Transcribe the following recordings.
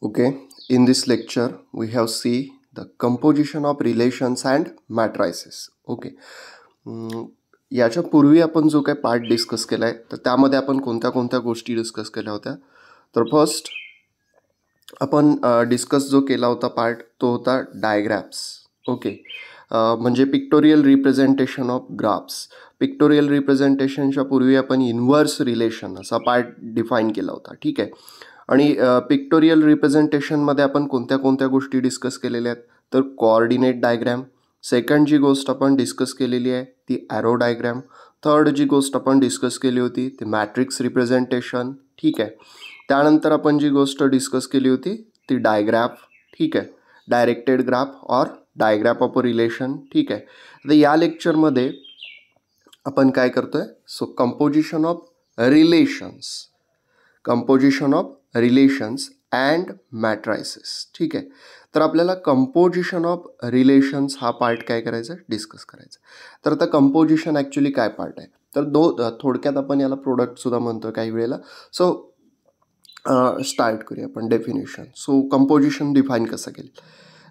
Okay, in this lecture, we have see the composition of relations and matrices. Okay, याच्या पूर्वी आपण जो काही पार्ट डिस्कस केला आहे तर त्यामध्ये आपण कोणत्या कोणत्या गोष्टी डिस्कस केल्या होत्या. तर फर्स्ट आपण डिस्कस जो केला होता पार्ट तो होता डायग्राफ्स. ओके, म्हणजे pictorial representation of graphs. Pictorial रिप्रेझेंटेशनच्या पूर्वी आपण इन्व्हर्स रिलेशन असा पार्ट डिफाईन केला होता. ठीक आहे, आणि पिक्टोरियल रिप्रेझेंटेशनमध्ये आपण कोणत्या कोणत्या गोष्टी डिस्कस केलेल्या आहेत तर कोऑर्डिनेट डायग्रॅम. सेकंड जी गोष्ट आपण डिस्कस केलेली आहे ती ॲरो डायग्रॅम. थर्ड जी गोष्ट आपण डिस्कस केली होती ती मॅट्रिक्स रिप्रेझेंटेशन. ठीक आहे, त्यानंतर आपण जी गोष्ट डिस्कस केली होती ती डायग्राफ. ठीक आहे, directed graph or digraph of a relation. ठीक आहे, तर या लेक्चरमध्ये आपण काय करतोय so composition of relations, composition of relations and matrices. ठीक आहे, तर आपल्याला कंपोजिशन ऑफ रिलेशन्स हा पार्ट काय करायचा डिस्कस करायचा. तर आता कंपोजिशन ॲक्च्युली काय पार्ट आहे तर थोडक्यात आपण याला प्रोडक्टसुद्धा म्हणतो काही वेळेला. सो स्टार्ट करूया आपण डेफिनेशन. सो कंपोजिशन डिफाईन कसं केलं.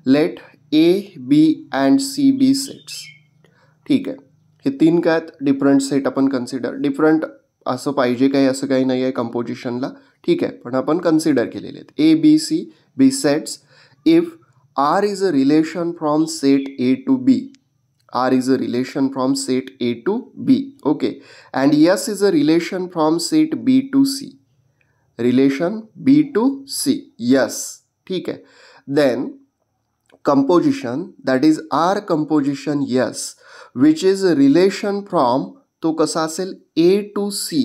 Let A B and C be sets. ठीक आहे, हे तीन काय डिफरंट सेट आपण कन्सिडर. डिफरंट असं पाहिजे काही असं काही नाही आहे कंपोजिशनला. ठीक आहे, पण आपण कन्सिडर केलेले आहेत A B C be sets if R is a relation from set A to B. R is a relation from set A to B. Okay, and S is a relation from set B to C. Relation B to C. Yes. ठीक है. Then composition, that is R composition yes, which is a relation from, तो कसा असेल A to C.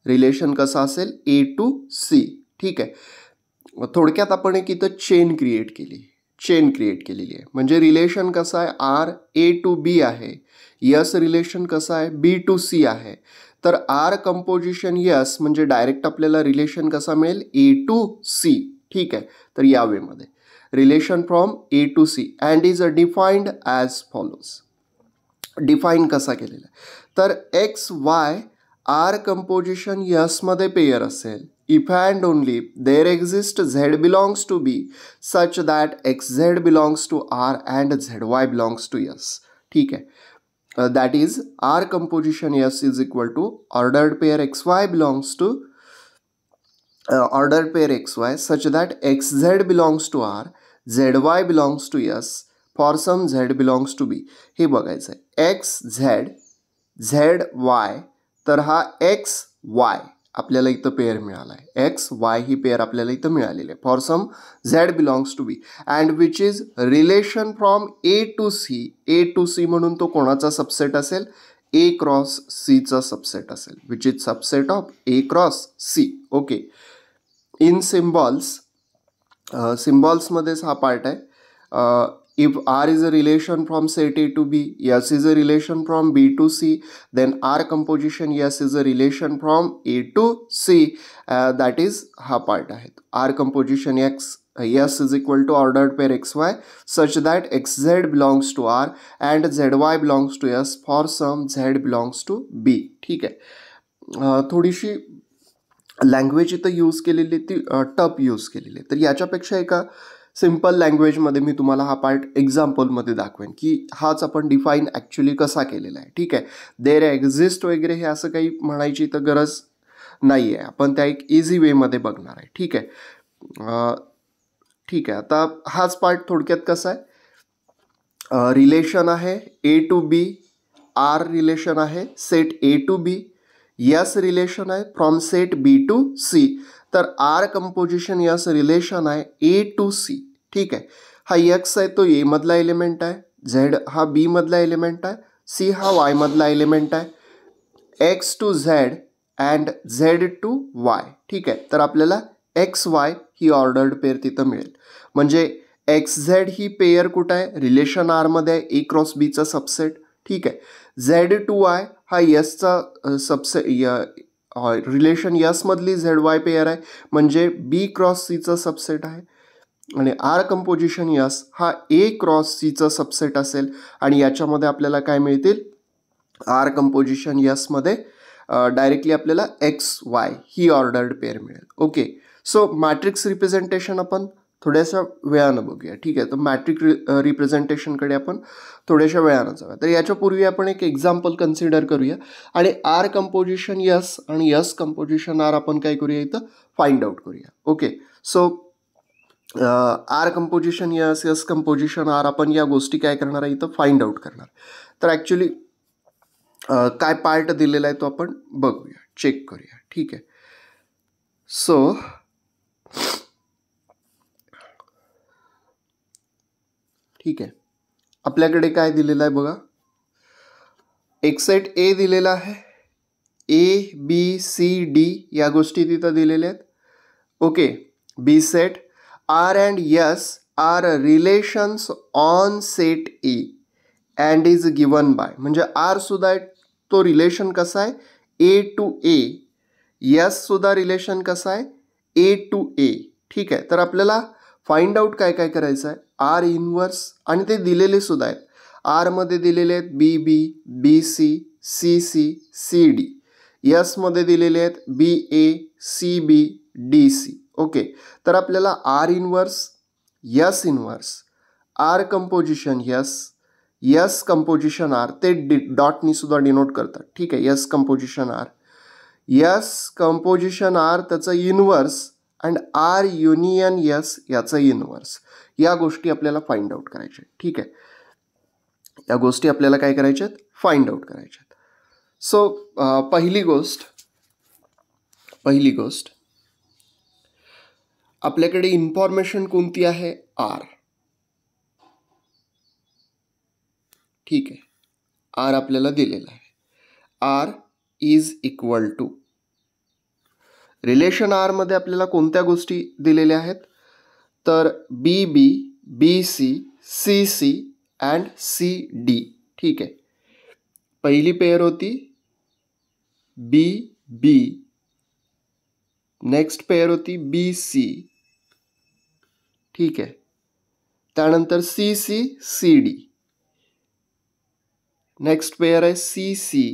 Relation कसा असेल A to C. ठीक आहे, थोडक्यात आपण एक इथं चेन क्रिएट केलेली आहे. म्हणजे रिलेशन कसं आहे आर ए टू बी आहे, यस रिलेशन कसं आहे बी टू सी आहे. तर आर कंपोजिशन यस म्हणजे डायरेक्ट आपल्याला रिलेशन कसा मिळेल ए टू सी. ठीक आहे, तर या वेमध्ये relation from A to C and is a defined as follows. Define कसा केलेला तर एक्स वाय आर कंपोजिशन यसमध्ये पेयर असेल if and only there exists z belongs to b such that xz belongs to r and zy belongs to s. ठीक है, that is r composition s is equal to ordered pair xy belongs to ordered pair xy such that xz belongs to r, zy belongs to s for some z belongs to b. हे बघायचं आहे x z z y. तर हा x y आपल्याला इथं pair मिळाला आहे. X Y ही pair आपल्याला इथं मिळालेली आहे for some Z belongs to B and which is relation from A to C. A to C म्हणून तो कोणाचा सबसेट असेल ए क्रॉस सीचा सबसेट असेल which is subset of A cross C. Okay, in symbols, सिम्बॉल्समध्येच हा part आहे. If R is a relation from set A to B, S is a relation from B to C, then R composition S is a relation from A to C. That is हा part आहे. R composition S is equal to ordered pair XY such that XZ belongs to R and ZY belongs to S for some Z belongs to B. ठीक आहे, थोडीशी language इथं use केलेली ती tough use केलेली. तर याच्यापेक्षा एका सिम्पल लँग्वेजमध्ये मी तुम्हाला हा पार्ट एक्झाम्पलमध्ये दाखवेन की हाच आपण डिफाईन ॲक्च्युली कसा केलेला आहे. ठीक आहे, देर एक्झिस्ट वगैरे हे असं काही म्हणायची तर गरज नाही आहे, आपण त्या एक इझी वेमध्ये बघणार आहे. ठीक आहे, ठीक आहे, आता हाच पार्ट थोडक्यात कसा आहे. रिलेशन आहे A to B, R relation आहे set A to B, S relation आहे from set B to C. तर आर कंपोजिशन यस रिलेशन आहे ए टू सी. ठीक आहे, हा एक्स आहे तो ए मधला एलिमेंट आहे, झेड हा बी मधला एलिमेंट आहे, सी हा वाय मधला एलिमेंट आहे, X to Z and Z to Y. ठीक आहे, तर आपल्याला एक्स वाय ही ऑर्डर्ड पेअर तिथं मिळेल. म्हणजे एक्स झेड ही पेअर कुठं आहे रिलेशन आरमध्ये आहे ए क्रॉस बीचा सबसेट. ठीक आहे, झेड टू वाय हा यसचा रिलेशन यसमधली झेड वाय पेअर आहे म्हणजे बी क्रॉस सीचा सबसेट आहे. आणि आर कंपोजिशन यस हा ए क्रॉस सीचा सबसेट असेल आणि याच्यामध्ये आपल्याला काय मिळतील आर कंपोजिशन यसमध्ये डायरेक्टली आपल्याला एक्स वाय ही ऑर्डर्ड पेअर मिळेल. ओके, सो मॅट्रिक्स रिप्रेझेंटेशन आपण थोड्याशा वेळानं बघूया, ठीक आहे. तर मॅट्रिक रिप्रेझेंटेशनकडे आपण थोड्याशा वेळानं जाऊया. तर याच्यापूर्वी आपण एक एक्झाम्पल कन्सिडर करूया आणि आर कंपोजिशन यस आणि यस कंपोजिशन आर आपण काय करूया इथं फाइंड आउट करूया. Okay, so R composition S S composition R आपण या गोष्टी काय करणार आहे इथं फाइंड आउट करणार. तर ॲक्च्युली काय पार्ट दिलेला आहे तो आपण बघूया, चेक करूया, ठीक आहे. सो ठीक आहे, आपल्याकडे काय दिलेलं आहे बघा. एक सेट ए दिलेला आहे, ए बी सी डी या गोष्टी तिथं दिलेल्या आहेत. Okay, be set R and S are relations on set A and is given by, म्हणजे आर सुद्धा आहे तो रिलेशन कसा आहे ए टू ए, यस सुद्धा रिलेशन कसा आहे ए टू ए, ठीक आहे. तर आपल्याला फाइंड आउट काय काय करायचं आहे, आर इनवर्स, आणि ते दिलेले सुद्धा आहेत. आरमध्ये दिलेले आहेत B B, B C, C C, C D. यसमध्ये दिलेले आहेत B A, C B, D C. Okay, तर आपल्याला R inverse, S inverse, R composition S, S composition R, ते डॉटनी सुद्धा डिनोट करतात, ठीक आहे. S composition R, S composition R त्याचं inverse and R union S याचं इनवर्स, या गोष्टी आपल्याला फाइंड आउट करायच्या, ठीक आहे. या गोष्टी आपल्याला काय करायच्या आहेत, फाइंड आउट करायच्या आहेत. सो पहिली गोष्ट आपल्याकडे इन्फॉर्मेशन कोणती आहे, आर, ठीक आहे. आर आपल्याला दिलेला आहे. R is equal to, relation R मध्ये आपल्याला कोणत्या गोष्टी दिलेल्या आहेत, तर B B, B C, C C and C D, ठीक आहे. पहिली पेअर होती बी बी, नेक्स्ट पेअर होती बी सी, ठीक आहे. त्यानंतर C C, C D, next pair आहे सी सी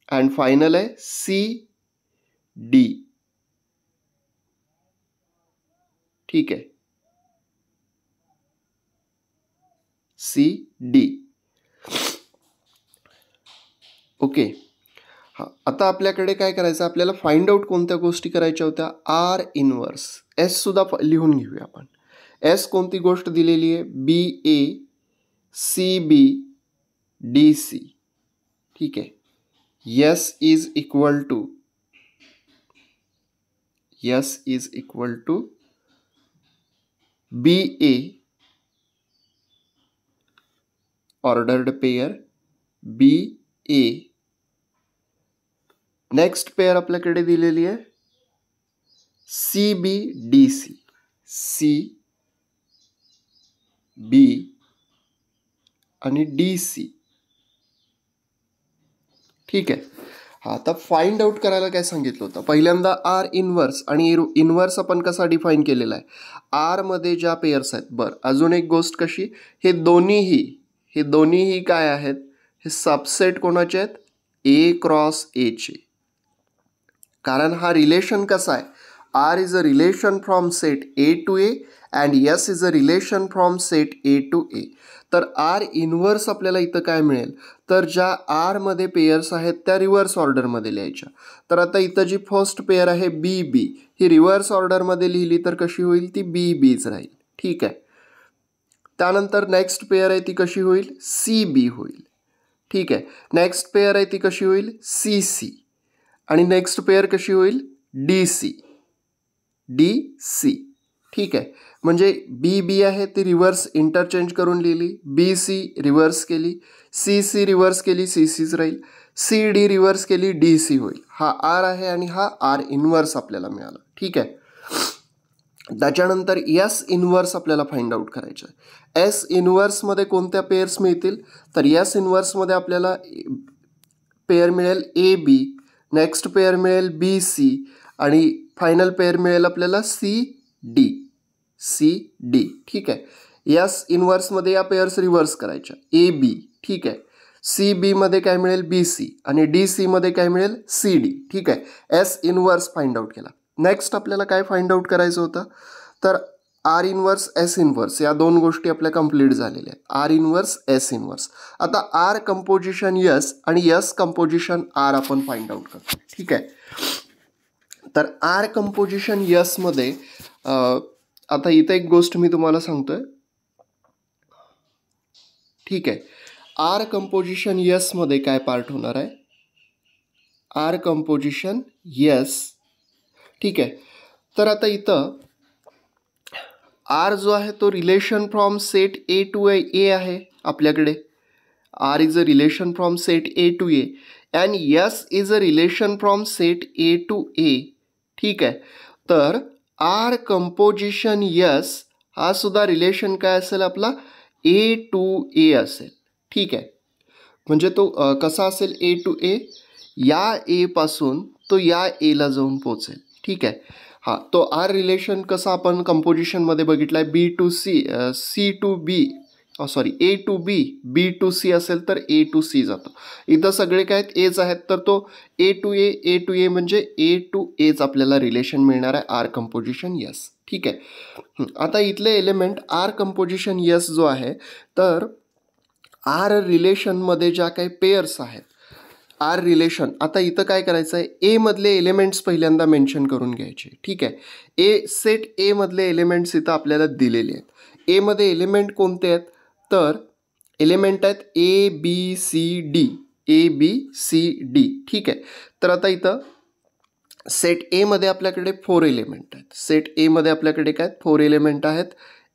अँड फायनल आहे सी डी, ठीक आहे. C D, okay. हां, आता आपल्याकडे काय करायचं, आपल्याला फाइंड आउट कोणत्या गोष्टी करायच्या होत्या, आर इनवर्स. एस सुद्धा लिहून घेऊया आपण. एस कोणती गोष्ट दिलेली आहे, B A, C B, D C, ठीक आहे. S is equal to, S is equal to B A ordered pair, B A, next pair आपल्याकडे दिलेली आहे C B, D C, C B आणि डी सी, ठीक आहे. हा, आता फाइंड आउट करायला काय सांगितलं होतं, पहिल्यांदा आर इनवर्स, आणि इनवर्स आपण कसा डिफाईन केलेला आहे, आर मध्ये ज्या पेयर्स आहेत. बरं, अजून एक गोष्ट कशी, हे दोन्हीही काय आहेत, हे सबसेट कोणाचे आहेत, ए क्रॉस ए चे. कारण हा रिलेशन कसा आहे, R is a relation from set A to A and S is a relation from set A to A. तर आर इनवर्स आपल्याला इथं काय मिळेल, तर ज्या आरमध्ये पेयर्स आहेत त्या रिव्हर्स ऑर्डरमध्ये लिहायच्या. तर आता इथं जी फर्स्ट पेयर आहे बी बी, ही रिव्हर्स ऑर्डरमध्ये लिहिली तर कशी होईल, ती बी बीच राहील, ठीक आहे. त्यानंतर नेक्स्ट पेयर आहे ती कशी होईल, सी बी होईल, ठीक आहे. नेक्स्ट पेयर आहे ती कशी होईल, सी सी, आणि नेक्स्ट पेयर कशी होईल, डी सी, डी सी, ठीक आहे. म्हणजे बी बी आहे ती रिव्हर्स इंटरचेंज करून लिहिली, बी सी रिव्हर्स केली, सी सी रिव्हर्स केली, सी सीच राहील, सी डी रिव्हर्स केली, डी सी होईल. हा आर आहे आणि हा आर इनवर्स आपल्याला मिळाला, ठीक आहे. त्याच्यानंतर एस इनवर्स आपल्याला फाइंड आउट करायचं आहे. एस इनवर्समध्ये कोणत्या पेयर्स मिळतील, तर एस इनवर्समध्ये आपल्याला पेयर मिळेल ए बी, नेक्स्ट पेयर मिळेल बी सी आणि फायनल पेयर मिळेल आपल्याला सी डी, सी डी, ठीक आहे. एस इनवर्समध्ये या पेयर्स रिव्हर्स करायच्या, ए बी, ठीक आहे. सी बीमध्ये काय मिळेल, बी सी, आणि डी सीमध्ये काय मिळेल, सी डी, ठीक आहे. एस इनवर्स फाइंड आउट केला. नेक्स्ट आपल्याला काय फाइंड आउट करायचं होतं, तर आर इनवर्स एस इनवर्स या दोन गोष्टी आपल्या कंप्लीट झालेल्या आहेत. R inverse S inverse. आता आर कंपोजिशन यस आणि यस कंपोजिशन आर आपण फाइंड आउट करतो. ठीक आहे. तर आर कंपोजिशन यसमध्ये आता इथं एक गोष्ट मी तुम्हाला सांगतोय. ठीक आहे. आर कंपोजिशन यसमध्ये काय पार्ट होणार आहे, आर कंपोजिशन यस. ठीक आहे. तर आता इथं आर जो आहे तो relation from set A to A आहे आपल्याकडे. R is a relation from set A to A and S is a relation from set A to A. ठीक आहे. तर आर कंपोजिशन यस हा सुद्धा रिलेशन काय असेल आपला, ए टू ए असेल. ठीक आहे. म्हणजे तो कसा असेल, ए टू ए, या ए पासून तो या एला जाऊन पोचेल. ठीक आहे. हां, तो आर रिलेशन कसा आपण कंपोजिशनमध्ये बघितला आहे, B to C, C to B, sorry A to B, B to C असेल तर ए टू सी जातो. इथं सगळे काय आहेत, एच आहेत, तर तो ए टू ए म्हणजे ए टू एच आपल्याला रिलेशन मिळणार आहे आर कंपोजिशन यस. ठीक आहे. आता इथले एलिमेंट आर कंपोजिशन यस जो आहे, तर आर रिलेशनमध्ये ज्या काही पेयर्स आहेत, आर रिलेशन, आता इथं काय करायचं आहे, ए मधले एलिमेंट्स पहिल्यांदा मेन्शन करून घ्यायचे. ठीक आहे. सेट ए मधले एलिमेंट्स इथं आपल्याला दिलेले आहेत. ए मध्ये एलिमेंट कोणते आहेत, तर एलिमेंट आहेत A B C D, A B C D. ठीक आहे. तर आता इथं सेट ए मध्ये आपल्याकडे 4 एलिमेंट आहेत. सेट ए मध्ये आपल्याकडे काय 4 एलिमेंट आहेत,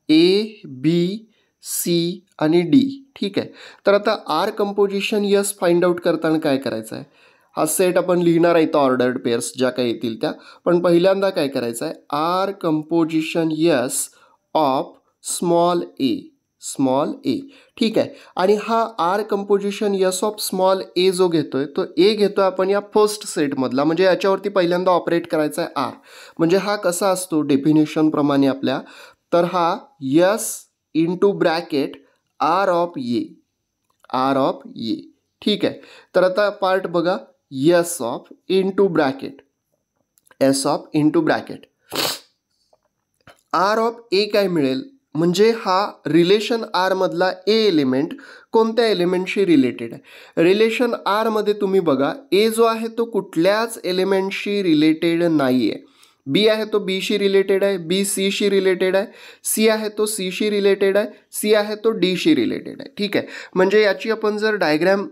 ए बी सी आणि डी. ठीक आहे. तर आता R composition S find out करताना काय करायचं आहे, हा सेट आपण लिहिणार आहे इथं ऑर्डर्ड पेअर्स ज्या काही येतील त्या, पण पहिल्यांदा काय करायचं आहे, R composition S of small a, small a. ठीक आहे. आणि हा R composition S of small a जो घेतोय, तो ए घेतोय आपण या फर्स्ट सेटमधला, म्हणजे याच्यावरती पहिल्यांदा ऑपरेट करायचा आहे आर. म्हणजे हा कसा असतो डेफिनेशनप्रमाणे आपल्या, तर हा S into bracket R of a, R of a. ठीक आहे. तर आता पार्ट बघा, S of into bracket, S of into bracket, R of a काय मिळेल, म्हणजे हा रिलेशन आर मधला ए एलिमेंट कोणत्या एलिमेंटशी रिलेटेड आहे. रिलेशन आर मध्ये तुम्ही बघा, ए जो आहे तो कुठल्याच एलिमेंटशी रिलेटेड नाही आहे. बी आहे तो बीशी रिलेटेड आहे, बी सीशी रिलेटेड आहे, सी आहे तो सीशी रिलेटेड आहे, सी आहे तो डीशी रिलेटेड आहे. ठीक आहे. म्हणजे याची आपण जर डायग्रॅम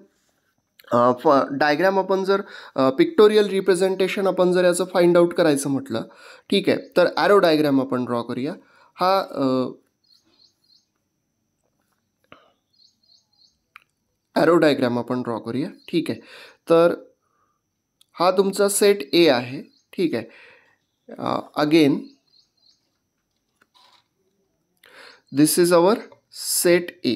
आपण जर पिक्टोरियल रिप्रेझेंटेशन आपण जर याचं फाइंड आउट करायचं म्हटलं, ठीक आहे, तर ॲरो डायग्रॅम आपण ड्रॉ करूया. हा ॲरो डायग्रॅम आपण ड्रॉ करूया. ठीक आहे. तर हा तुमचा सेट ए आहे. ठीक आहे. Again this is our set A.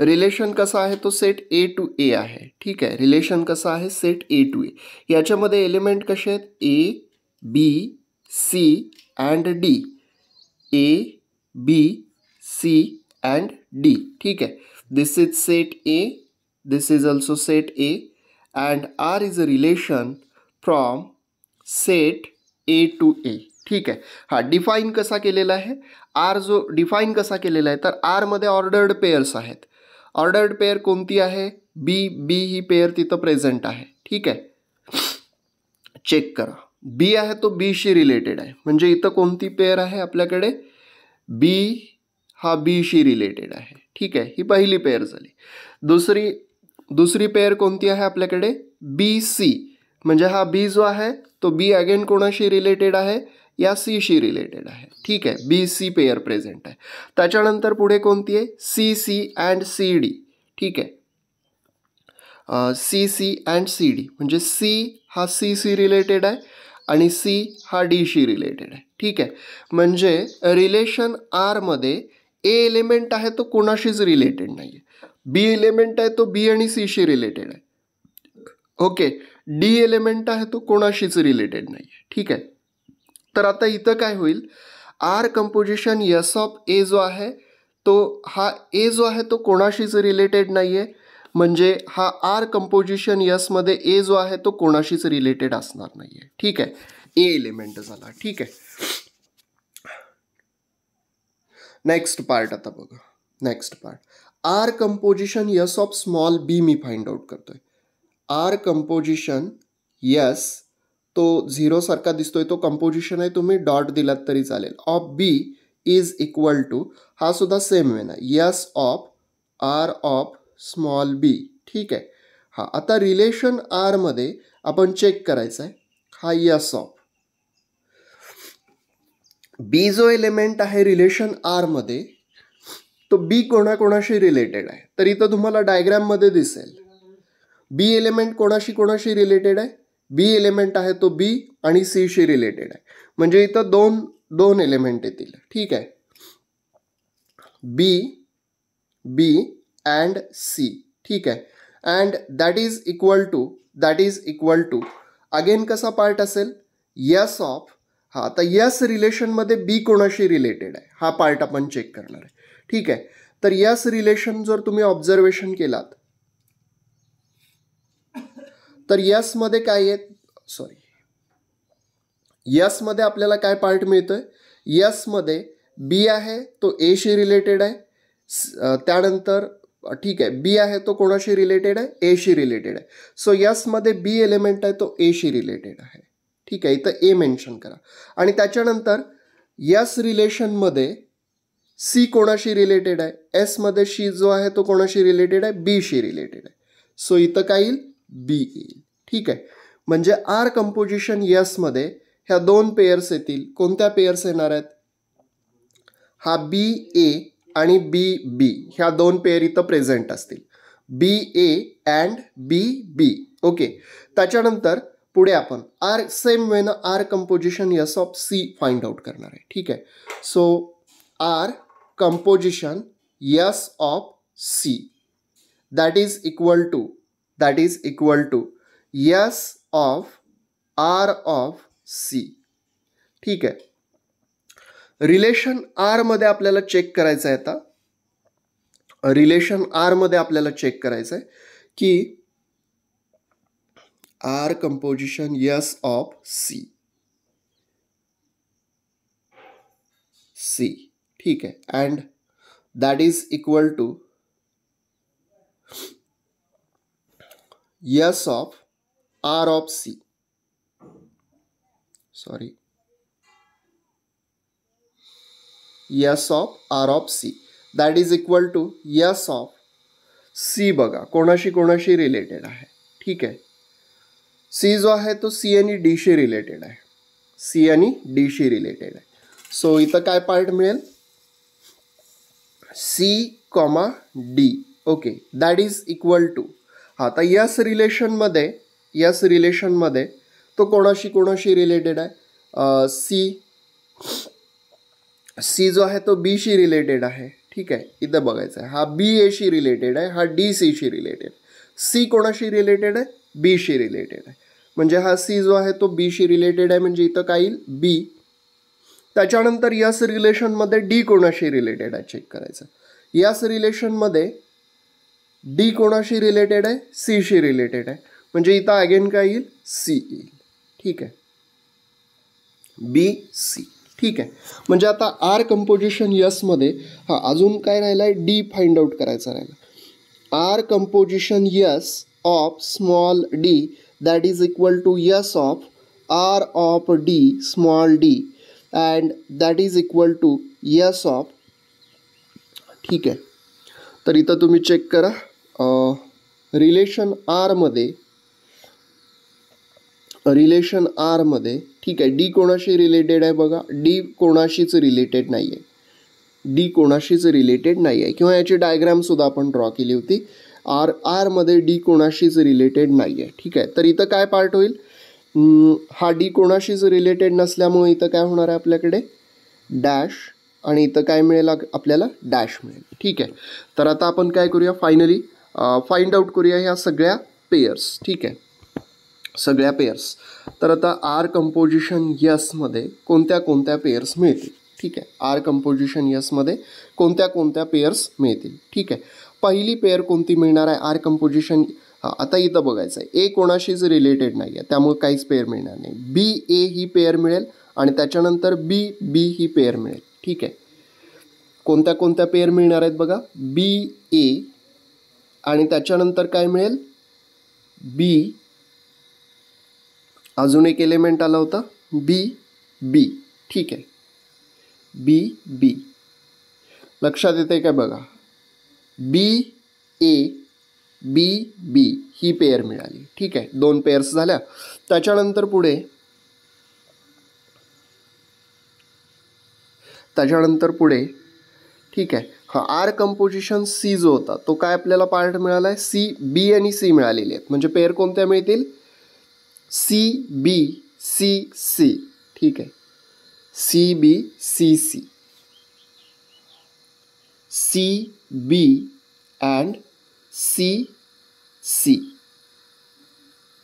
Relation कसा आहे तो सेट ए टू ए आहे. ठीक आहे. रिलेशन कसा आहे, सेट ए टू ए. याच्यामध्ये एलिमेंट कसे आहेत, A B c and d, A B c and d. ठीक आहे. This is set A, this is also set A and R is a relation from set A to A. ठीक आहे. हा define कसा केलेला आहे, आर जो define कसा केलेला आहे, तर आरमध्ये ऑर्डर्ड पेअर्स आहेत. ऑर्डर्ड पेअर कोणती आहे, बी, बी ही पेअर तिथं प्रेझेंट आहे. ठीक आहे. चेक करा, बी आहे तो बीशी रिलेटेड आहे, म्हणजे इथं कोणती पेअर आहे आपल्याकडे, बी हा बीशी रिलेटेड आहे. ठीक आहे. ही पहिली पेअर झाली. दुसरी पेअर कोणती आहे आपल्याकडे, बी सी, म्हणजे हा बी जो आहे तो बी अगेन कोणाशी रिलेटेड आहे, या सीशी रिलेटेड आहे. ठीक आहे. बी सी पेअर प्रेझेंट आहे. त्याच्यानंतर पुढे कोणती आहे, C C and C D. ठीक आहे. C C and C D, म्हणजे सी हा सी सी रिलेटेड आहे आणि सी हा डीशी रिलेटेड आहे. ठीक आहे. म्हणजे रिलेशन आरमध्ये ए एलिमेंट आहे तो कोणाशीच रिलेटेड नाही आहे, बी एलिमेंट आहे तो बी आणि सीशी रिलेटेड आहे. ओके. डी एलिमेंट आहे तो कोणाशीच रिलेटेड नाही आहे. ठीक आहे. तर आता इथं काय होईल, आर कंपोजिशन यस ऑफ ए जो आहे तो, हा ए जो आहे तो कोणाशीच रिलेटेड नाही आहे, म्हणजे हा आर कंपोजिशन यसमध्ये ए जो आहे तो कोणाशीच रिलेटेड असणार नाही आहे. ठीक आहे, ए एलिमेंट झाला. ठीक आहे, नेक्स्ट पार्ट आता बघा. Next part, R composition S of small B मी फाइंड आउट करतोय. आर कंपोजिशन यस, तो झिरो सारखा दिसतोय, तो कंपोजिशन आहे, तुम्ही डॉट दिलात तरी चालेल. Of b is equal to, हा सुद्धा सेम वे ना, S of R of small b. ठीक आहे. हा आता रिलेशन आर मध्ये आपण चेक करायचं आहे, हा यस ऑफ बी जो एलिमेंट आहे रिलेशन आर मध्ये, तो बी कोणाकोणाशी रिलेटेड आहे. तर इथं तुम्हाला डायग्राम मध्ये दिसेल बी एलिमेंट कोणाशी रिलेटेड आहे. बी एलिमेंट आहे तो बी आणि सी शी रिलेटेड आहे. म्हणजे इथं दोन एलिमेंट येतील. ठीक आहे, बी अँड सी. ठीक आहे, and that is equal to again कसा पार्ट असेल, यस ऑफ, हा आता यस रिलेशनमध्ये बी कोणाशी रिलेटेड आहे हा पार्ट आपण चेक करणार आहे. ठीक आहे, तर यस रिलेशन जर तुम्ही ऑब्झर्वेशन केलात तर यसमध्ये काय आहे, यसमध्ये आपल्याला काय पार्ट मिळतोय, यसमध्ये बी आहे तो ए शी रिलेटेड आहे. त्यानंतर ठीक आहे, बी आहे तो कोणाशी रिलेटेड आहे, ए शी रिलेटेड आहे. सो यसमध्ये बी एलिमेंट आहे तो ए शी रिलेटेड आहे. ठीक आहे, इथं ए मेन्शन करा. आणि त्याच्यानंतर यस रिलेशनमध्ये सी कोणाशी रिलेटेड आहे, एसमध्ये शी जो आहे तो कोणाशी रिलेटेड आहे, बी शी रिलेटेड आहे. सो इथं काय येईल, बी येईल. ठीक आहे, म्हणजे आर कंपोजिशन यसमध्ये ह्या दोन पेयर्स येतील. कोणत्या पेयर्स येणार आहेत, हा बी ए आणि बी बी, ह्या दोन पेयर इथं प्रेझेंट असतील, बी A and B B. Okay, त्याच्यानंतर पुढे आपण आर सेम वेनं R composition S of C find out करणार आहे. ठीक आहे, so R composition S of C that is equal to S of R of C. ठीक आहे, रिलेशन आर मध्ये आपल्याला चेक करायचं आहे. आता रिलेशन आर मध्ये आपल्याला चेक करायचं आहे की R composition S of C. ठीक आहे, and that is equal to S of R of C. S of R of C that is equal to S of C. बघा कोणाशी रिलेटेड आहे. ठीक आहे, सी जो आहे तो सी आणि डी शी रिलेटेड आहे. सो इथं काय पार्ट मिळेल, C comma D. Okay, that is equal to, हा आता यस रिलेशनमध्ये तो कोणाशी रिलेटेड आहे, सी जो आहे तो बी शी रिलेटेड आहे. ठीक आहे, इथं बघायचं आहे, हा बी ए शी रिलेटेड आहे, हा डी सी शी रिलेटेड. सी कोणाशी रिलेटेड आहे, बी शी रिलेटेड आहे. म्हणजे हा सी जो आहे तो बी शी रिलेटेड आहे, म्हणजे इथं काय येईल, बी. त्याच्यानंतर यस रिलेशनमध्ये डी कोणाशी रिलेटेड आहे चेक करायचं. यस रिलेशनमध्ये डी कोणाशी रिलेटेड आहे, सी शी रिलेटेड आहे. म्हणजे इथं अगेन काय येईल, सी येईल. ठीक आहे, बी सी. ठीक आहे, म्हणजे आता आर कंपोजिशन यसमध्ये हा अजून काय राहिला आहे, डी फाइंड आउट करायचा राहिला. R composition S of small D that is equal to S of R of D small D and that is equal to S of. ठीक आहे, तर इथं तुम्ही चेक करा रिलेशन आरमध्ये. ठीक आहे, डी कोणाशी रिलेटेड आहे बघा, डी कोणाशीच रिलेटेड नाही आहे. किंवा याची डायग्रामसुद्धा आपण ड्रॉ केली होती. आरमध्ये डी कोणाशीच रिलेटेड नाही आहे. ठीक आहे, तर इथं काय पार्ट होईल, हा डी कोणाशीच रिलेटेड नसल्यामुळे इथं काय होणार आहे आपल्याकडे, डॅश, आणि इथं काय मिळेल आपल्याला, डॅश मिळेल. ठीक आहे, तर आता आपण काय करूया, फायनली फाइंड आउट करूया ह्या सगळ्या पेयर्स. ठीक आहे, सगळ्या पेयर्स. तर आता आर कंपोजिशन यसमध्ये कोणत्या पेयर्स मिळतील. ठीक आहे, आर कंपोजिशन यसमध्ये कोणत्या पेयर्स मिळतील. ठीक आहे, पहिली पेअर कोणती मिळणार आहे आर कंपोजिशन. आता इथं बघायचं आहे ए कोणाशीच रिलेटेड नाही आहे त्यामुळे काहीच पेअर मिळणार नाही. बी ए ही पेअर मिळेल आणि त्याच्यानंतर बी बी ही पेअर मिळेल. ठीक आहे. कोणत्या कोणत्या पेअर मिळणार आहेत बघा. बी ए आणि त्याच्यानंतर काय मिळेल बी, अजून एक एलिमेंट आला होता बी बी. ठीक आहे. बी बी लक्षात येते काय बघा. बी A B B he pair मिळाली. ठीक आहे. 2 पेअर्स झाल्या. त्याच्यानंतर पुढे ठीक आहे. हा आर कंपोजिशन सी जो होता तो काय आपल्याला पार्ट मिळाला आहे. सी बी आणि सी मिळालेले आहेत. म्हणजे पेअर कोणत्या मिळतील सी बी सी सी. ठीक आहे. C B C C, C B and C C.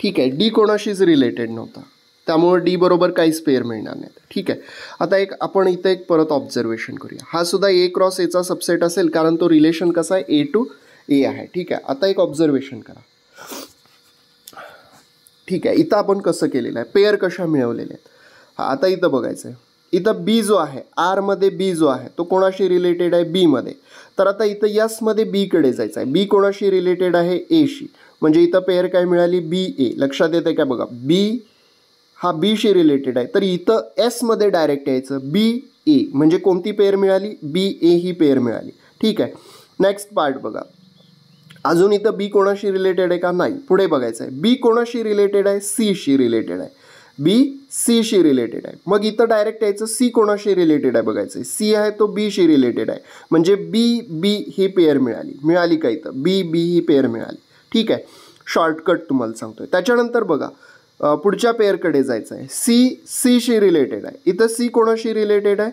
ठीक आहे. डी कोणाशीच रिलेटेड नव्हता त्यामुळे डी बरोबर काहीच पेअर मिळणार नाही. ठीक आहे. आता आपण इथं एक परत ऑब्झर्वेशन करूया. हा सुद्धा ए क्रॉस एचा सबसेट असेल कारण तो रिलेशन कसा आहे ए टू ए आहे. ठीक आहे. आता एक ऑब्झर्वेशन करा. ठीक आहे. इथं आपण कसं केलेलं आहे पेअर कशा मिळवलेल्या आहेत. आता इथं बघायचं आहे. इथं बी जो आहे आरमध्ये बी जो आहे तो कोणाशी रिलेटेड आहे बीमध्ये. तर आता इथं यसमध्ये बीकडे जायचं आहे. बी कोणाशी रिलेटेड आहे एशी. म्हणजे इथं पेअर काय मिळाली बी ए. लक्षात येते काय बघा. बी हा बीशी रिलेटेड आहे तर इथं एसमध्ये डायरेक्ट यायचं बी ए. म्हणजे कोणती पेअर मिळाली बी ए ही पेअर मिळाली. ठीक आहे. नेक्स्ट पार्ट बघा. अजून इथं बी कोणाशी रिलेटेड आहे का नाही. पुढे बघायचं आहे. बी कोणाशी रिलेटेड आहे सीशी रिलेटेड आहे. बी सीशी रिलेटेड आहे. मग इथं डायरेक्ट यायचं सी कोणाशी रिलेटेड आहे बघायचं. सी आहे तो बीशी रिलेटेड आहे. म्हणजे बी बी ही पेअर मिळाली का इथं बी बी ही पेअर मिळाली. ठीक आहे. शॉर्टकट तुम्हाला सांगतोय. त्याच्यानंतर बघा पुढच्या पेअरकडे जायचं आहे. सी सीशी रिलेटेड आहे. इथं सी कोणाशी रिलेटेड आहे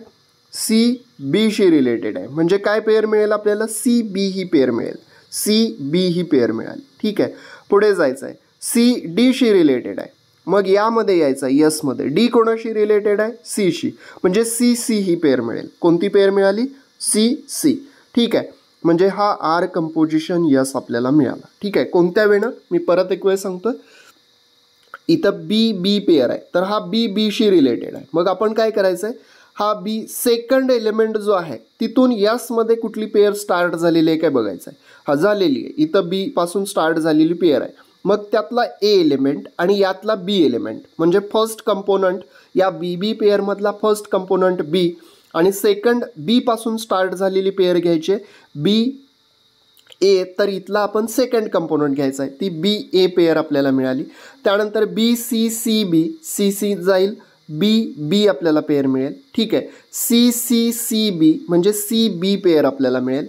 सी बीशी रिलेटेड आहे. म्हणजे काय पेअर मिळेल आपल्याला सी बी ही पेअर मिळेल. सी बी ही पेअर मिळाली. ठीक आहे. पुढे जायचं आहे. सी डीशी रिलेटेड आहे. मग यामध्ये यायचं आहे यसमध्ये. डी कोणाशी रिलेटेड आहे सीशी. म्हणजे सी सी ही पेअर मिळेल. कोणती पेअर मिळाली सी सी. ठीक आहे. म्हणजे हा आर कंपोजिशन यस आपल्याला मिळाला. ठीक आहे. कोणत्या वेळेनं मी परत एक वेळ सांगतोय. इथं बी बी पेअर आहे तर हा बी बीशी रिलेटेड आहे. मग आपण काय करायचं आहे हा बी सेकंड एलिमेंट जो आहे तिथून यसमध्ये कुठली पेअर स्टार्ट झालेली आहे काय बघायचं आहे. हा झालेली आहे. इथं बी पासून स्टार्ट झालेली पेअर आहे. मग त्यातला ए एलिमेंट आणि यातला बी एलिमेंट म्हणजे फर्स्ट कंपोनंट या बी बी पेअरमधला फर्स्ट कंपोनंट बी आणि सेकंड बी पासून स्टार्ट झालेली पेअर घ्यायची बी ए. तर इथला आपण सेकंड कंपोनंट घ्यायचा आहे. ती बी ए पेअर आपल्याला मिळाली. त्यानंतर B C C B C C जाईल बी बी आपल्याला पेअर मिळेल. ठीक आहे. सी सी सी बी म्हणजे सी बी पेअर आपल्याला मिळेल.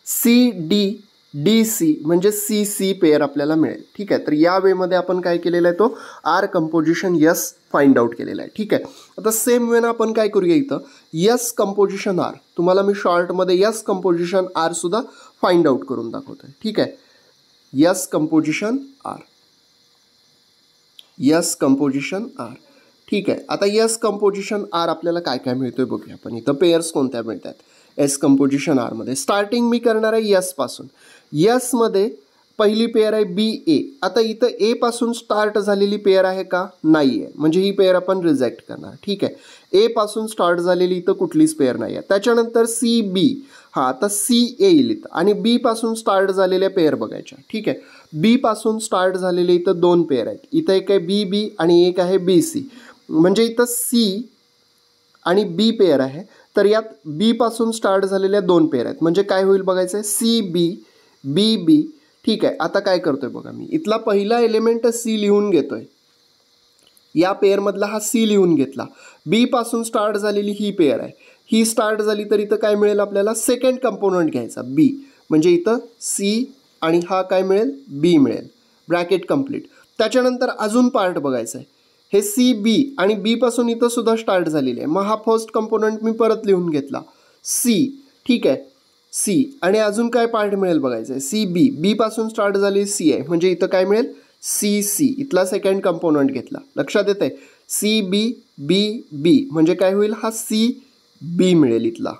सी डी डी सी म्हणजे सी सी पेअर आपल्याला मिळेल. ठीक आहे. तर या वेमध्ये आपण काय केलेला आहे तो R composition S find out केलेला आहे. ठीक आहे. आता सेम वेनं आपण काय करूया इथं यस कंपोजिशन आर. तुम्हाला मी शॉर्टमध्ये यस कंपोजिशन आर सुद्धा फाइंड आउट करून दाखवतोय. ठीक आहे. S composition R. S composition R. ठीक आहे. आता यस कंपोजिशन आर आपल्याला काय काय मिळतोय बघूया आपण. इथं पेअर्स कोणत्या मिळतात एस कंपोजिशन आरमध्ये. स्टार्टिंग मी करणार आहे यस पासून. यसमध्ये पहिली पेअर आहे बी ए. आता इथं ए पासून स्टार्ट झालेली पेअर आहे का नाही आहे. म्हणजे ही पेअर आपण रिजेक्ट करणार. ठीक आहे. ए पासून स्टार्ट झालेली इथं कुठलीच पेअर नाही आहे. त्याच्यानंतर सी बी. हां आता सी येईल इथं आणि बी पासून स्टार्ट झालेल्या पेअर बघायच्या. ठीक आहे. बी पासून स्टार्ट झालेले इथं 2 पेअर आहेत. इथं एक आहे बी बी आणि एक आहे बी सी. म्हणजे इथं सी आणि बी पेअर आहे. तर यात बी पासून स्टार्ट झालेल्या 2 पेअर आहेत. म्हणजे काय होईल बघायचं आहे सी बी बी बी. ठीक आहे. आता काय करतोय बघा मी इथला पहिला एलिमेंट सी लिहून घेतोय. या पेअरमधला हा सी लिहून घेतला. बी पासून स्टार्ट झालेली ही पेअर आहे. ही स्टार्ट झाली तर इथं काय मिळेल आपल्याला सेकंड कंपोनंट घ्यायचा बी. म्हणजे इथं सी आणि हा काय मिळेल बी मिळेल. Bracket complete. त्याच्यानंतर अजून पार्ट बघायचा आहे. हे सी बी आणि बी पासून इथं सुद्धा स्टार्ट झालेली आहे. मग हा फर्स्ट कंपोनंट मी परत लिहून घेतला सी. ठीक आहे. सी आणि अजून काय पार्ट मिळेल बघायचं आहे सी बी. बी पासून स्टार्ट झाली सी आहे. म्हणजे इथं काय मिळेल सी सी. इथला सेकंड कंपोनंट घेतला. लक्षात येत आहे सी बी बी बी म्हणजे काय होईल हा सी बी मिळेल इथला.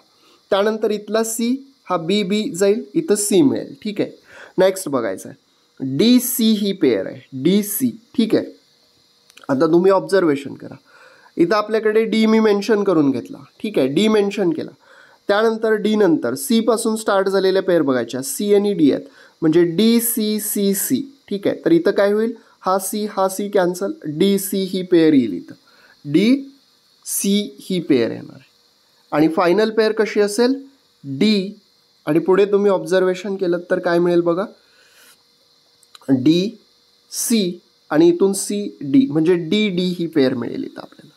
त्यानंतर इथला सी हा बी बी जाईल, इथं सी मिळेल. ठीक आहे. नेक्स्ट बघायचं आहे डी सी ही पेअर आहे, डी सी. ठीक आहे. आता तुम्ही ऑब्झर्वेशन करा, इथं आपल्याकडे डी मी मेन्शन करून घेतला. ठीक आहे, डी मेन्शन केला. त्यानंतर डी नंतर सी पासून स्टार्ट झालेल्या पेअर बघायच्या, सी आणि डी आहेत, म्हणजे डी सी सी सी. ठीक आहे. तर इथं काय होईल, हा सी कॅन्सल, डी सी ही पेअर येईल, इथं डी सी ही पेअर येणार आहे. आणि फायनल पेअर कशी असेल, डी आणि पुढे तुम्ही ऑब्झर्वेशन केलं तर काय मिळेल बघा, डी सी आणि इथून सी डी, म्हणजे डी डी ही पेअर मिळेल इथं आपल्याला.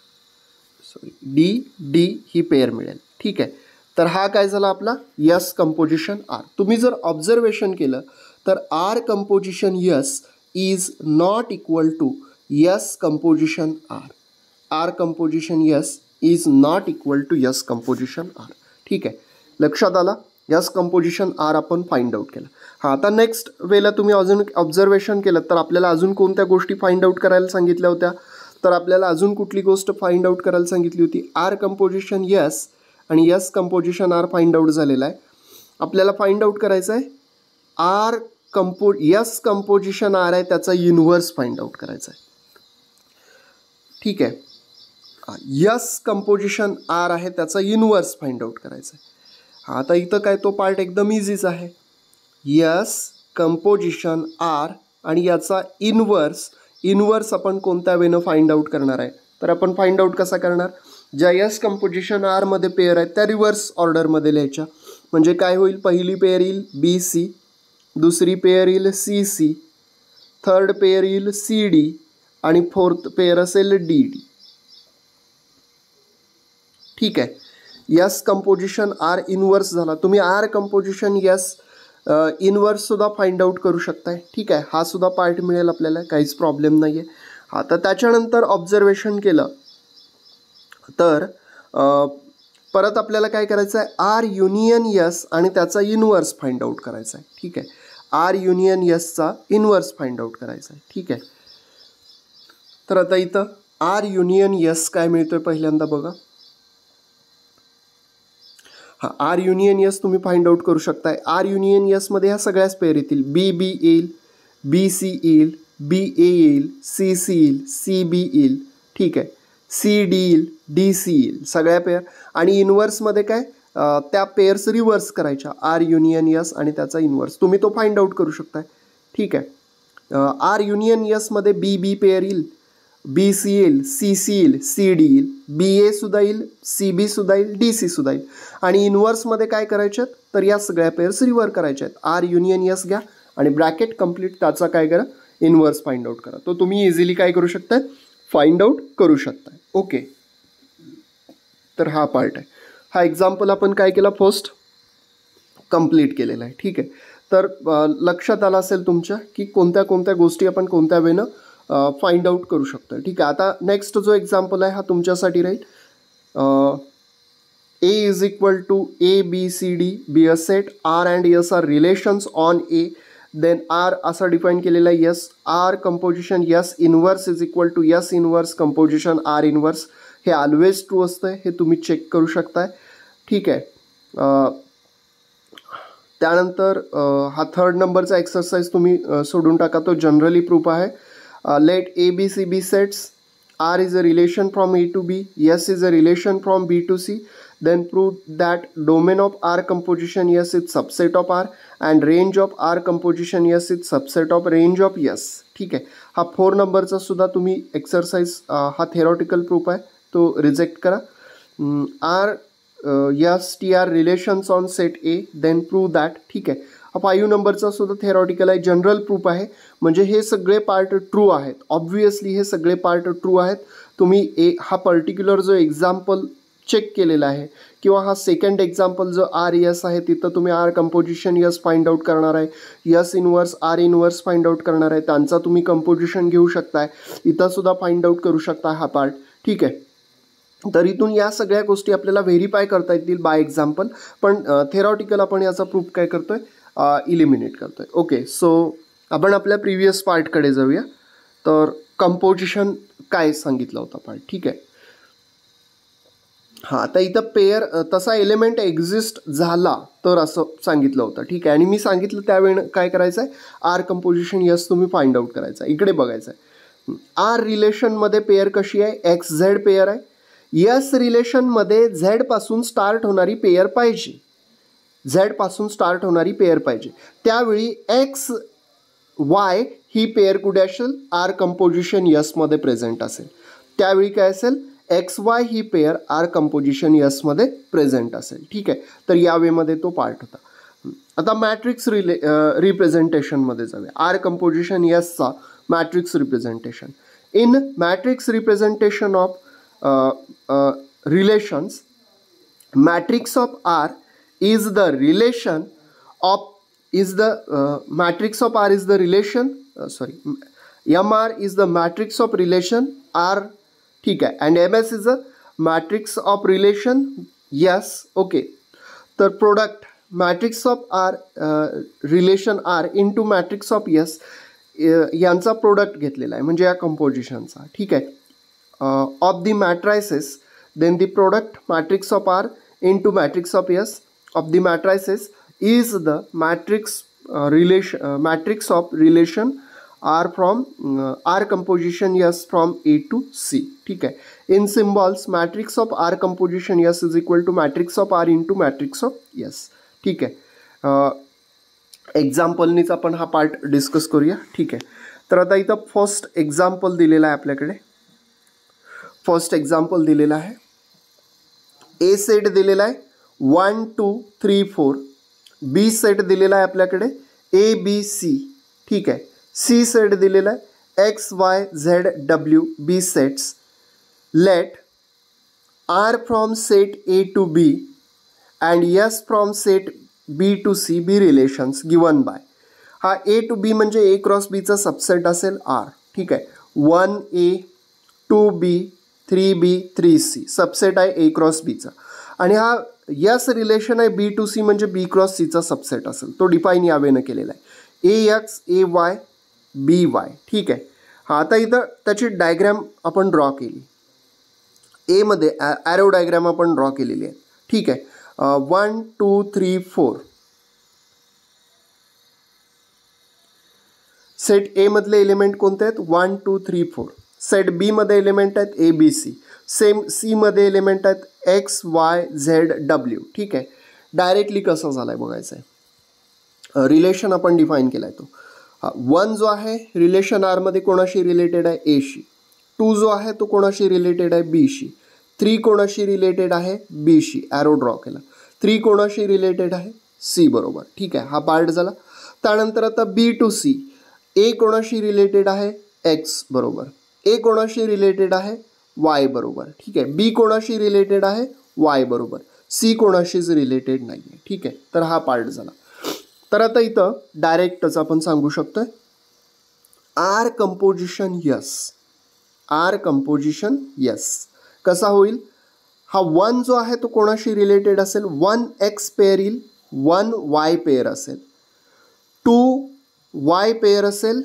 सॉरी, डी डी ही पेअर मिळेल. ठीक आहे. तर हा काय झाला आपला यस कंपोजिशन आर. तुम्ही जर ऑब्झर्वेशन केलं तर R composition S is not equal to S composition R. R composition S is not equal to S composition R. ठीक आहे, लक्षात आला. यस कंपोजिशन आर आपण फाइंड आउट केलं. हां, आता नेक्स्ट वेळेला तुम्ही अजून ऑब्झर्वेशन केलं तर आपल्याला अजून कोणत्या गोष्टी फाइंड आउट करायला सांगितल्या होत्या, तर आपल्याला अजून कुठली गोष्ट फाइंड आउट करायला सांगितली होती, आर कंपोजिशन यस आणि S composition R find out झालेला आहे. आपल्याला फाइंड आउट करायचं आहे आर यस कंपोजिशन आर आहे त्याचा इन्व्हर्स फाइंड आउट करायचा आहे. ठीक आहे, यस कंपोजिशन आर आहे त्याचा इन्व्हर्स फाइंड आउट करायचा आहे. हा, आता इथं काय तो पार्ट एकदम इझीच आहे. यस कंपोजिशन आर आणि याचा इन्व्हर्स आपण कोणत्या वेनं फाइंड आउट करणार आहे, तर आपण फाइंड आउट कसा करणार, ज्या यस कंपोजिशन आरमध्ये पेअर आहेत त्या रिव्हर्स ऑर्डरमध्ये लिहायच्या. म्हणजे काय होईल, पहिली पेअर येईल बी सी, दुसरी पेअर येईल सी सी, थर्ड पेअर येईल सी डी आणि फोर्थ पेअर असेल डी डी. ठीक आहे. यस कंपोजिशन आर इन्व्हर्स झाला. तुम्ही आर कंपोजिशन यस इन्व्हर्स सुद्धा फाइंड आउट करू शकताय. ठीक आहे, हा सुद्धा पार्ट मिळेल आपल्याला, काहीच प्रॉब्लेम नाही आहे. हा, तर त्याच्यानंतर ऑब्झर्वेशन केलं तर परत आपल्याला काय करायचं आहे, आर युनियन यस आणि त्याचा इन्व्हर्स फाइंड आउट करायचा आहे. ठीक आहे, आर युनियन यसचा इन्व्हर्स फाइंड आउट करायचा आहे. ठीक आहे. तर आता इथं आर युनियन यस काय मिळतोय पहिल्यांदा बघा. हां, आर युनियन यस तुम्ही फाइंड आउट करू शकताय. आर युनियन यसमध्ये ह्या सगळ्याच पेअर येतील, बी बी येईल, बी सी येईल, बी ए येईल, सी सी येईल, सी बी येईल. ठीक आहे, सी डी येईल, डी सी येईल, सगळ्या पेअर. आणि इन्व्हर्समध्ये काय, त्या पेअर्स रिव्हर्स करायच्या, आर युनियन यस आणि त्याचा इन्व्हर्स तुम्ही तो फाइंड आउट करू शकताय. ठीक आहे. आर युनियन यसमध्ये बी बी पेअर येईल, बी सी येईल, सी सी येईल, सी डी येईल, बी ए सुद्धा येईल, सी बी सुद्धा येईल, डी सी सुद्धा येईल. आणि इन्व्हर्समध्ये काय करायचे आहेत, तर या सगळ्या पेअर्स रिव्हर्स करायच्या आहेत. आर युनियन यस घ्या आणि ब्रॅकेट कंप्लीट त्याचा काय करा, इन्व्हर्स फाइंड आउट करा. तो तुम्ही इझिली काय करू शकताय, फाइंड आउट करू शकताय. ओके, तर हा पार्ट आहे. हा एक्झाम्पल आपण काय केला, फर्स्ट कंप्लीट केलेला आहे. ठीक आहे. तर लक्षात आलं असेल तुमच्या की कोणत्या कोणत्या गोष्टी आपण कोणत्या वेनं फाइंड आउट करू शकतो. ठीक आहे. आता नेक्स्ट जो एक्झाम्पल आहे हा तुमच्यासाठी राहील. A is equal to A, B, C, D be a set, R and S are relations on A, then R असा डिफाईन केलेला आहे. S R कंपोजिशन S inverse is equal to S inverse composition R inverse. हे always true असतं, हे तुम्ही check करू शकताय. ठीक आहे. त्यानंतर हा थर्ड नंबरचा एक्सरसाइज तुम्ही सोडून टाका, तो जनरली प्रूफ आहे. Let A B C be sets, R is a relation from A to B, S is a relation from B to C. Then prove that domain of R composition S is subset of R and range of R composition S is subset of range of S. ठीक आहे. हा 4 नंबरचा सुद्धा तुम्ही exercise, हा theoretical proof आहे, तो reject करा. R S T are relations on set A, then prove that. ठीक आहे. हा 5 नंबरचा सुद्धा थेरॉटिकल आहे, जनरल प्रूफ आहे. म्हणजे हे सगळे पार्ट ट्रू आहेत. ऑब्व्हियसली हे सगळे पार्ट ट्रू आहेत. तुम्ही हा पर्टिक्युलर जो एक्झाम्पल चेक केलेला आहे किंवा हा सेकंड एक्झाम्पल जो आर यस आहे तिथं तुम्ही R composition S find out करणार आहे, S inverse R inverse find out करणार आहे, त्यांचा तुम्ही कंपोजिशन घेऊ शकताय, इथं सुद्धा फाइंड आउट करू शकता हा पार्ट. ठीक आहे. तर इथून या सगळ्या गोष्टी आपल्याला व्हेरीफाय करता येतील बाय एक्झाम्पल. पण थेरॉटिकल आपण याचा प्रूफ काय करतोय, इलिमिनेट करतोय. ओके, सो आपण आपल्या प्रिव्हियस पार्टकडे जाऊया. तर कंपोजिशन काय सांगितलं होतं पार्ट. ठीक आहे. हां, तर इथं पेअर तसा एलिमेंट एक्झिस्ट झाला तर असं सांगितलं होतं. ठीक आहे, आणि मी सांगितलं त्यावेळी काय करायचं आहे, आर कंपोजिशन यस तुम्ही फाइंड आउट करायचं आहे. इकडे बघायचं आहे, आर रिलेशनमध्ये पेअर कशी आहे, एक्स झेड पेअर आहे. यस रिलेशनमध्ये झेड पासून स्टार्ट होणारी पेअर पाहिजे, झेड पासून स्टार्ट होणारी पेअर पाहिजे. त्यावेळी एक्स वाय ही पेअर कुठे असेल, आर कंपोजिशन यसमध्ये प्रेझेंट असेल. त्यावेळी काय असेल, एक्स वाय ही पेअर आर कंपोजिशन यसमध्ये प्रेझेंट असेल. ठीक आहे, तर या वेमध्ये तो पार्ट होता. आता मॅट्रिक्स रिप्रेझेंटेशनमध्ये जाऊया. आर कंपोजिशन यसचा matrix representation. In matrix representation of relations, matrix of R is the relation of matrix of R is the relation MR is the matrix of relation R. ठीक आहे, and MS is a matrix of relation yes. Okay, तर product matrix of R relation R into matrix of S यांचा product घेतलेला आहे, म्हणजे या कंपोजिशनचा. ठीक आहे, of the matrices, then the product matrix of R into matrix of S of the matrices is the matrix of relation R from R composition S from A to C. ठीक आहे, in symbols matrix of R composition S is equal to matrix of R into matrix of S. ठीक आहे, एक्झाम्पलनीच आपण हा part discuss करूया. ठीक आहे, तर आता इथं फर्स्ट एक्झाम्पल दिलेला आहे आपल्याकडे. फर्स्ट एक्झाम्पल दिलेला आहे, ए सेट दिलेला आहे 1 2 3 4. बी सेट दिलेला आहे आपल्याकडे ए बी सी. ठीक आहे, सी सेट दिलेला आहे X Y Z W. Be sets let R from set A to B and S from set B to C be relations given by. हा ए टू बी म्हणजे A cross बीचा subset असेल R. ठीक आहे, 1A 2B 3B 3C subset आहे ए cross बीचा. आणि हा यस रिलेशन आहे बी टू सी म्हणजे बी क्रॉस सीचा सबसेट असेल. तो डिफाईन यावेनं केलेला आहे, ए एक्स ए वाय बी वाय. ठीक आहे, हा आता इथं त्याची डायग्रॅम आपण ड्रॉ केली. एमध्ये ॲरो डायग्रॅम आपण ड्रॉ केलेली आहे. ठीक आहे, 1 2 3 4. सेट ए मधले एलिमेंट कोणते आहेत, 1 2 3 4. सेट बी मध्ये एलिमेंट आहेत A B C. Same C मध्ये एलिमेंट आहेत एक्स वाय झेड डब्ल्यू. ठीक आहे, डायरेक्टली कसं झालं आहे बघायचं आहे. रिलेशन आपण डिफाईन केला आहे तो. 1 जो आहे रिलेशन आरमध्ये कोणाशी रिलेटेड आहे, एशी. 2 जो आहे तो कोणाशी रिलेटेड आहे, बीशी. 3 कोणाशी रिलेटेड आहे, बीशी. ॲरो ड्रॉ केला. 3 कोणाशी रिलेटेड आहे, सी बरोबर. ठीक आहे, हा पार्ट झाला. त्यानंतर आता बी टू सी, ए कोणाशी रिलेटेड आहे, एक्स बरोबर. ए कोणाशी रिलेटेड आहे, वाय बरोबर. ठीक आहे, बी कोणाशी रिलेटेड आहे, वाय बरोबर. सी कोणाशीच रिलेटेड नाही आहे. ठीक आहे, तर हा पार्ट झाला. तर आता इथं डायरेक्टच आपण सांगू शकतोय R composition S. R composition S कसा होईल, हा 1 जो आहे तो कोणाशी रिलेटेड असेल, 1x पेअर येईल, 1y पेअर असेल, 2y पेअर असेल,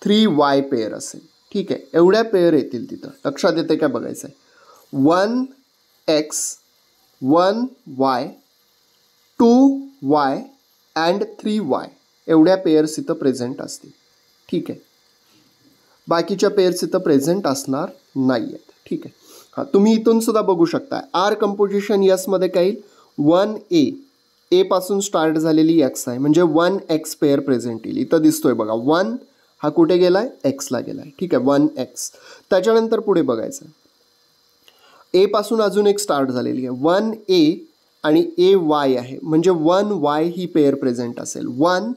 3y पेअर असेल. ठीक आहे, एवढ्या पेअर येतील तिथं. लक्षात येते काय बघायचं आहे, 1x 1y 2y and 3y एवढ्या पेअर्स इथं प्रेझेंट असतील. ठीक आहे, बाकीच्या पेअर्स इथं प्रेझेंट असणार नाही आहेत. ठीक आहे, हां तुम्ही इथून सुद्धा बघू शकता आर कंपोजिशन यसमध्ये काय येईल, 1A ए पासून स्टार्ट झालेली एक्स आहे म्हणजे 1x पेअर प्रेझेंट येईल. इथं दिसतोय बघा 1 हा कुठे गेला आहे, एक्सला गेला आहे. ठीक आहे, 1x. त्याच्यानंतर पुढे बघायचं, ए पासून अजून एक स्टार्ट झालेली आहे 1A आणि AY आहे म्हणजे 1y ही पेअर प्रेझेंट असेल, 1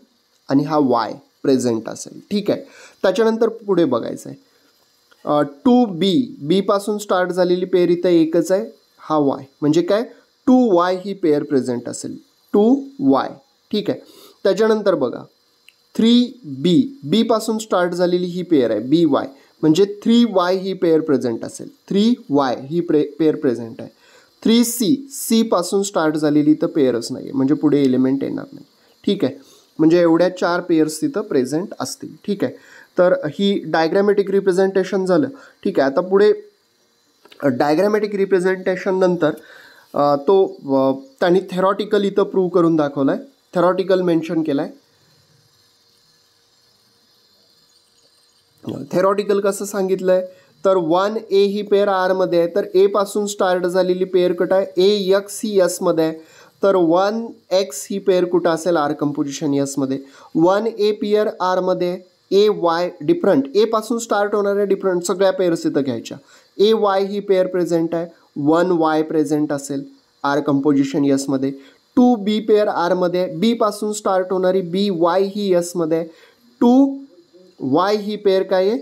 आणि हा y प्रेझेंट असेल. ठीक आहे, त्याच्यानंतर पुढे बघायचं आहे 2B, बी पासून स्टार्ट झालेली पेअर इथं एकच आहे, हा y म्हणजे काय 2y ही पेअर प्रेझेंट असेल, 2y. ठीक आहे, त्याच्यानंतर बघा 3B, बी पासून स्टार्ट झालेली ही पेअर आहे BY म्हणजे 3y ही पेअर प्रेझेंट असेल, 3y ही पेअर प्रेझेंट आहे. 3C, सी पासून स्टार्ट झालेली तर पेअरच नाही आहे म्हणजे पुढे एलिमेंट येणार नाही. ठीक आहे, म्हणजे एवढ्या 4 पेअर्स तिथं प्रेझेंट असतील. ठीक आहे, तर ही डायग्रॅमॅटिक रिप्रेझेंटेशन झालं. ठीक आहे, आता पुढे डायग्रॅमॅटिक रिप्रेझेंटेशन नंतर त्यांनी थेरॉटिकल इथं प्रूव्ह करून दाखवलं आहे, थेरॉटिकल मेन्शन केलं आहे. थेरॉटिकल कसं सांगितलं आहे तर 1A ही पेअर आरमध्ये आहे, तर ए पासून स्टार्ट झालेली पेअर कुठं आहे, AX ही यसमध्ये आहे, तर 1X ही पेअर कुठं असेल आर कंपोजिशन यसमध्ये. 1A पेअर आरमध्ये, AY डिफरंट, ए पासून स्टार्ट होणाऱ्या डिफरंट सगळ्या पेअर्स इथं घ्यायच्या. AY ही पेअर प्रेझेंट आहे, 1Y प्रेझेंट असेल आर कंपोजिशन यसमध्ये. 2B पेअर आरमध्ये, बी पासून स्टार्ट होणारी BY ही यसमध्ये आहे, 2Y ही पेअर काय आहे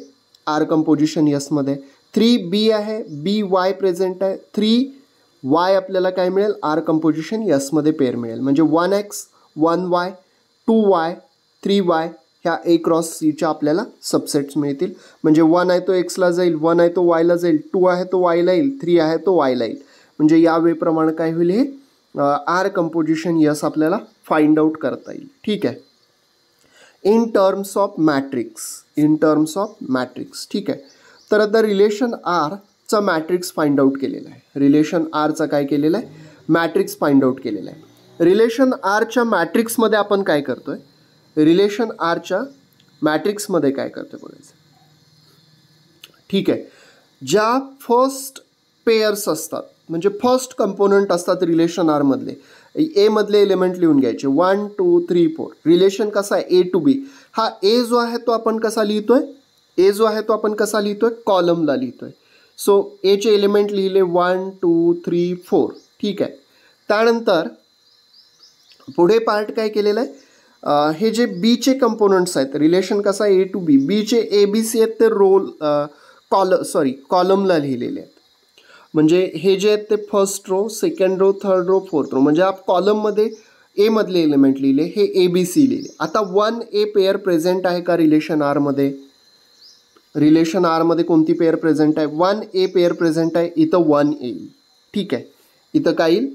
आर कंपोजिशन यसमध्ये. 3B आहे, BY प्रेझेंट आहे, 3Y आपल्याला काय मिळेल आर कंपोजिशन यसमध्ये पेअर मिळेल. म्हणजे 1X 1Y 2Y 3Y ह्या A क्रॉस Cच्या आपल्याला सबसेट्स मिळतील. म्हणजे 1 आहे तो Xला जाईल, 1 आहे तो Yला जाईल, 2 आहे तो Yला येईल, 3 आहे तो Yला येईल. म्हणजे या वेप्रमाणे काय होईल हे आर कंपोजिशन यस आपल्याला फाइंड आउट करता येईल. ठीक आहे. इन टर्म्स ऑफ मॅट्रिक्स, ठीक आहे. तर आता रिलेशन आरचा मॅट्रिक्स फाइंड आउट केलेला आहे. रिलेशन आरचा काय केलेला आहे, मॅट्रिक्स फाइंड आउट केलेला आहे. रिलेशन आरच्या मॅट्रिक्समध्ये आपण काय करतोय, रिलेशन आरच्या मॅट्रिक्समध्ये काय करतोय बघायचं. ठीक आहे. ज्या फर्स्ट पेयर्स असतात म्हणजे फर्स्ट कंपोनंट असतात रिलेशन आरमधले, ए मधले एलिमेंट लिहून घ्यायचे 1 2 3 4. रिलेशन कसा आहे A to B. हा ए जो आहे तो आपण कसा लिहितोय, कॉलमला लिहितोय. सो एचे एलिमेंट लिहिले 1 2 3 4. ठीक आहे. त्यानंतर पुढे पार्ट काय केलेलं आहे, हे जे बीचे कंपोनंट्स आहेत, रिलेशन कसा आहे A to B, बीचे ABC आहेत ते कॉलमला लिहिलेले आहेत. म्हणजे हे जे आहेत ते first row, second row, third row, fourth row. म्हणजे आप कॉलममध्ये ए मधले एलिमेंट लिहिले, हे ABC लिहिले. आता 1A पेअर प्रेझेंट आहे का रिलेशन आरमध्ये, रिलेशन आरमध्ये कोणती पेअर प्रेझेंट आहे, 1A पेअर प्रेझेंट आहे, इथं 1A येईल. ठीक आहे. इथं काय येईल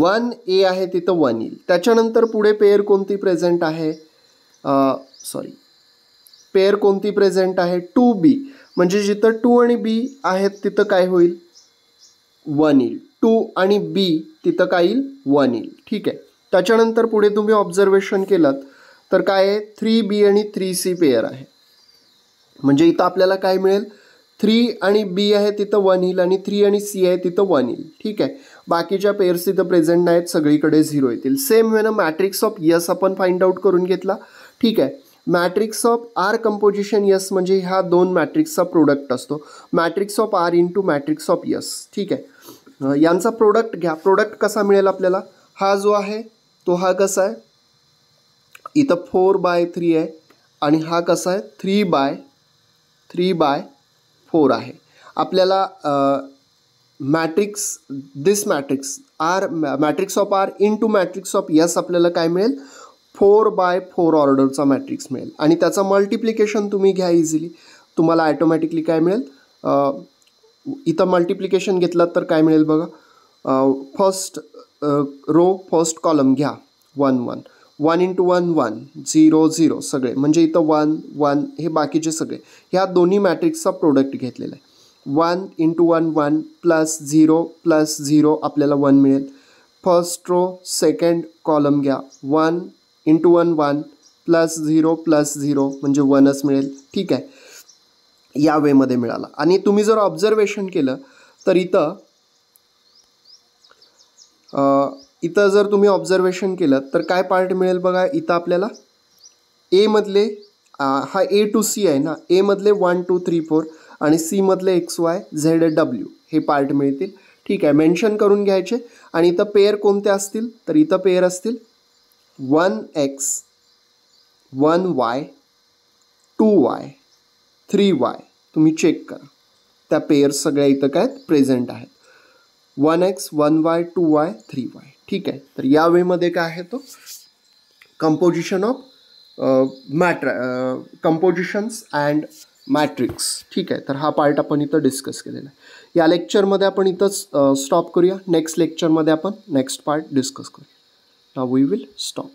1A आहे तिथं 1 येईल. त्याच्यानंतर पुढे पेअर कोणती प्रेझेंट आहे, पेअर कोणती प्रेझेंट आहे 2B. म्हणजे जिथं 2 आणि B आहेत तिथं काय होईल 1 येईल. 2 आणि B तिथं काय येईल 1 येईल. ठीक आहे. त्याच्यानंतर पुढे तुम्ही ऑब्झर्वेशन केलं तर काय आहे 3B आणि 3C पेअर आहे. म्हणजे इथं आपल्याला काय मिळेल 3 आणि B आहे तिथं 1 येईल आणि 3 आणि C आहे तिथं 1 येईल. ठीक आहे. बाकीच्या पेअर्स तिथं प्रेझेंट नाहीत, सगळीकडे 0 येतील. सेम वेनं मॅट्रिक्स ऑफ यस आपण फाइंड आउट करून घेतला. ठीक आहे. Matrix of R composition S म्हणजे ह्या दोन मॅट्रिक्सचा प्रोडक्ट असतो, matrix of R into matrix of S. ठीक आहे. यांचा प्रोडक्ट घ्या. प्रोडक्ट कसा मिळेल आपल्याला, हा जो आहे तो हा कसा आहे इथं 4/3 आहे आणि हा कसा आहे 3/4 आहे. आपल्याला matrix R, matrix of R into matrix of S आपल्याला काय मिळेल 4/4 ऑर्डरचा मॅट्रिक्स मिळेल. आणि त्याचा मल्टिप्लिकेशन तुम्ही घ्या इझिली, तुम्हाला ॲटोमॅटिकली काय मिळेल, इथं मल्टिप्लिकेशन घेतलात तर काय मिळेल बघा, फर्स्ट रो फर्स्ट कॉलम घ्या 1 1 1 इंटू 1 1 0 0 सगळे, म्हणजे इथं 1 1 हे बाकीचे सगळे ह्या दोन्ही मॅट्रिक्सचा प्रोडक्ट घेतलेला आहे. 1 इंटू 1 1 प्लस 0 आपल्याला 1 मिळेल. फर्स्ट रो सेकंड कॉलम घ्या 1 इंटू 1 1 प्लस 0 म्हणजे 1च मिळेल. ठीक आहे. या वेमध्ये मिळाला. आणि तुम्ही जर ऑब्झर्वेशन केलं तर इथं जर तुम्ही ऑब्झर्वेशन केलं तर काय पार्ट मिळेल बघा, इथं आपल्याला ए मधले हा A to C आहे ना, ए मधले 1 2 3 4 आणि C मधले XY ZW हे पार्ट मिळतील. ठीक आहे. मेन्शन करून घ्यायचे. आणि इथं पेअर कोणते असतील तर इथं पेअर असतील 1X 1Y 2Y 3Y. तुम्ही चेक करा त्या पेअर्स सगळ्या इथं काय प्रेझेंट आहेत, 1X 1Y 2Y 3Y. ठीक आहे. तर या वेमध्ये काय आहे तो composition of compositions and matrix. ठीक आहे. तर हा पार्ट आपण इथं डिस्कस केलेला आहे. या लेक्चरमध्ये आपण इथंच स्टॉप करूया. नेक्स्ट लेक्चरमध्ये आपण नेक्स्ट पार्ट डिस्कस करूया. Now we will stop.